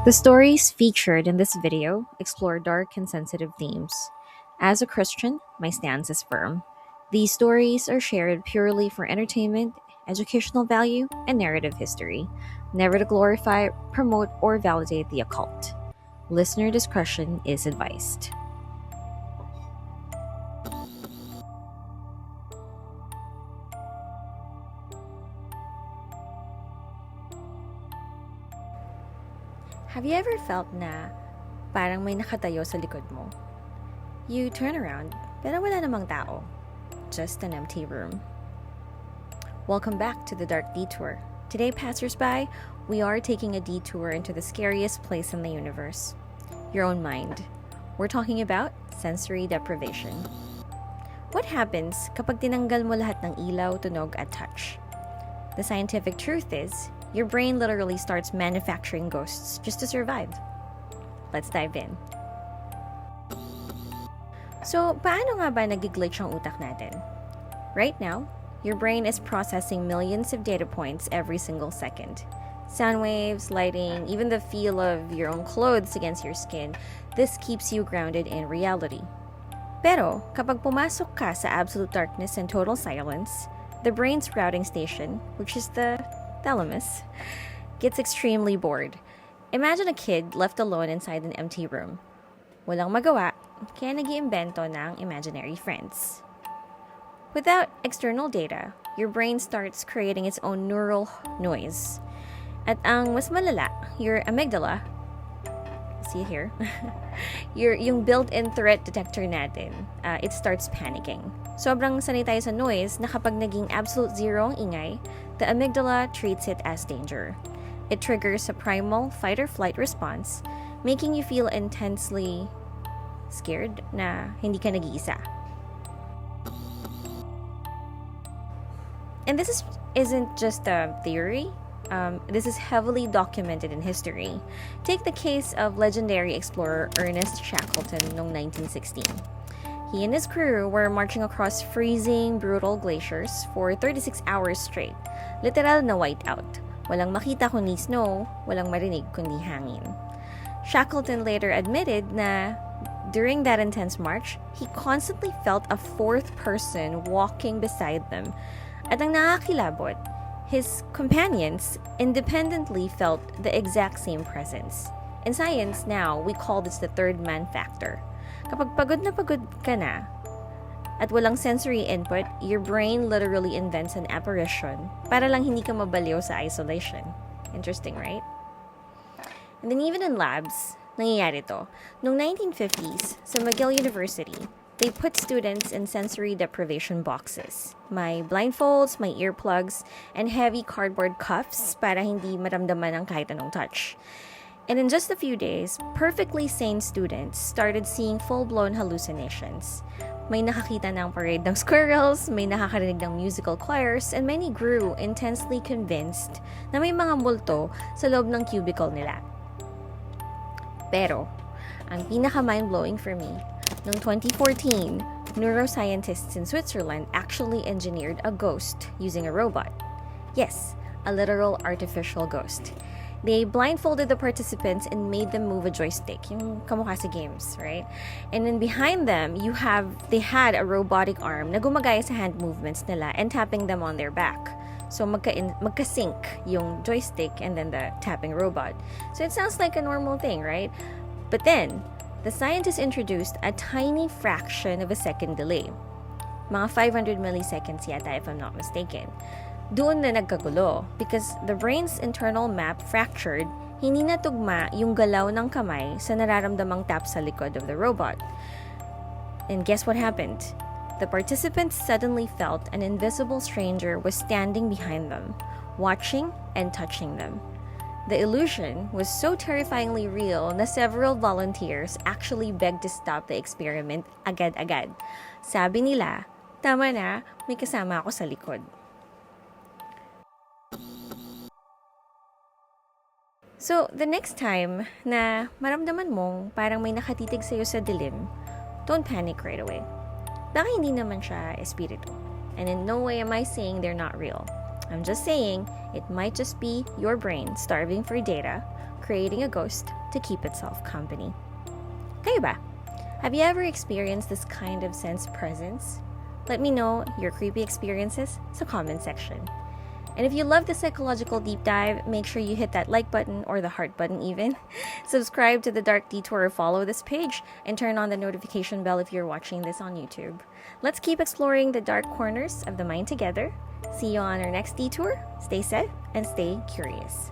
The stories featured in this video explore dark and sensitive themes. As a Christian, my stance is firm. These stories are shared purely for entertainment, educational value, and narrative history, never to glorify, promote, or validate the occult. Listener discretion is advised. Have you ever felt na parang may nakatayo sa likod mo? You turn around, pero wala namang tao. Just an empty room. Welcome back to the Dark Detour. Today, passersby, we are taking a detour into the scariest place in the universe. Your own mind. We're talking about sensory deprivation. What happens kapag tinanggal mo lahat ng ilaw, tunog, at touch? The scientific truth is, your brain literally starts manufacturing ghosts just to survive. Let's dive in. So, paano nga ba nag-glitch ang utak natin? Right now, your brain is processing millions of data points every single second. Sound waves, lighting, even the feel of your own clothes against your skin, this keeps you grounded in reality. Pero, kapag pumasok ka sa absolute darkness and total silence, the brain's routing station, which is the thalamus, gets extremely bored. Imagine a kid left alone inside an empty room. Walang magawa, kaya nag-iimbento ng imaginary friends. Without external data, your brain starts creating its own neural noise. At ang mas malala, your amygdala, see here, yung built-in threat detector natin, it starts panicking. Sobrang sanay tayo sa noise na kapag naging absolute zero ang ingay, the amygdala treats it as danger. It triggers a primal fight-or-flight response, making you feel intensely scared na hindi ka nag-iisa. And isn't just a theory. This is heavily documented in history. Take the case of legendary explorer Ernest Shackleton noong 1916. He and his crew were marching across freezing, brutal glaciers for 36 hours straight. Literal na whiteout. Walang makita kundi snow, walang marinig kundi hangin. Shackleton later admitted na during that intense march, he constantly felt a fourth person walking beside them. At ang nakakilabot, his companions independently felt the exact same presence. In science now, we call this the third man factor. Kapag pagod na pagod ka na at walang sensory input, your brain literally invents an apparition para lang hindi ka mabaliw sa isolation. Interesting, right? And then even in labs, nangyayari to. Noong 1950s, sa McGill University, they put students in sensory deprivation boxes. May blindfolds, may earplugs, and heavy cardboard cuffs para hindi maramdaman ang kahit anong touch. And in just a few days, perfectly sane students started seeing full-blown hallucinations. May nakakita ng parade ng squirrels, may nakakarinig ng musical choirs, and many grew intensely convinced na may mga multo sa loob ng cubicle nila. Pero, ang pinaka-mind-blowing for me, noong 2014, neuroscientists in Switzerland actually engineered a ghost using a robot. Yes, a literal artificial ghost. They blindfolded the participants and made them move a joystick, yung kamukha sa games, right? And then behind them, they had a robotic arm na gumagaya sa hand movements nila and tapping them on their back. So magka-sync yung joystick and then the tapping robot. So it sounds like a normal thing, right? But then, the scientists introduced a tiny fraction of a second delay. Mga 500 milliseconds yata if I'm not mistaken. Doon na nagkagulo because the brain's internal map fractured, hindi natugma yung galaw ng kamay sa nararamdamang tap sa likod of the robot. And guess what happened? The participants suddenly felt an invisible stranger was standing behind them, watching and touching them. The illusion was so terrifyingly real na several volunteers actually begged to stop the experiment agad-agad. Sabi nila, tama na, may kasama ako sa likod. So, the next time na maramdaman mong parang may nakatitig sa'yo sa dilim, don't panic right away. Baka hindi naman siya espiritu. And in no way am I saying they're not real. I'm just saying, it might just be your brain starving for data, creating a ghost to keep itself company. Kayo ba? Have you ever experienced this kind of sense presence? Let me know your creepy experiences sa comment section. And if you love the psychological deep dive, make sure you hit that like button or the heart button even. Subscribe to The Dark Detour or follow this page, and turn on the notification bell if you're watching this on YouTube. Let's keep exploring the dark corners of the mind together. See you on our next detour. Stay safe and stay curious.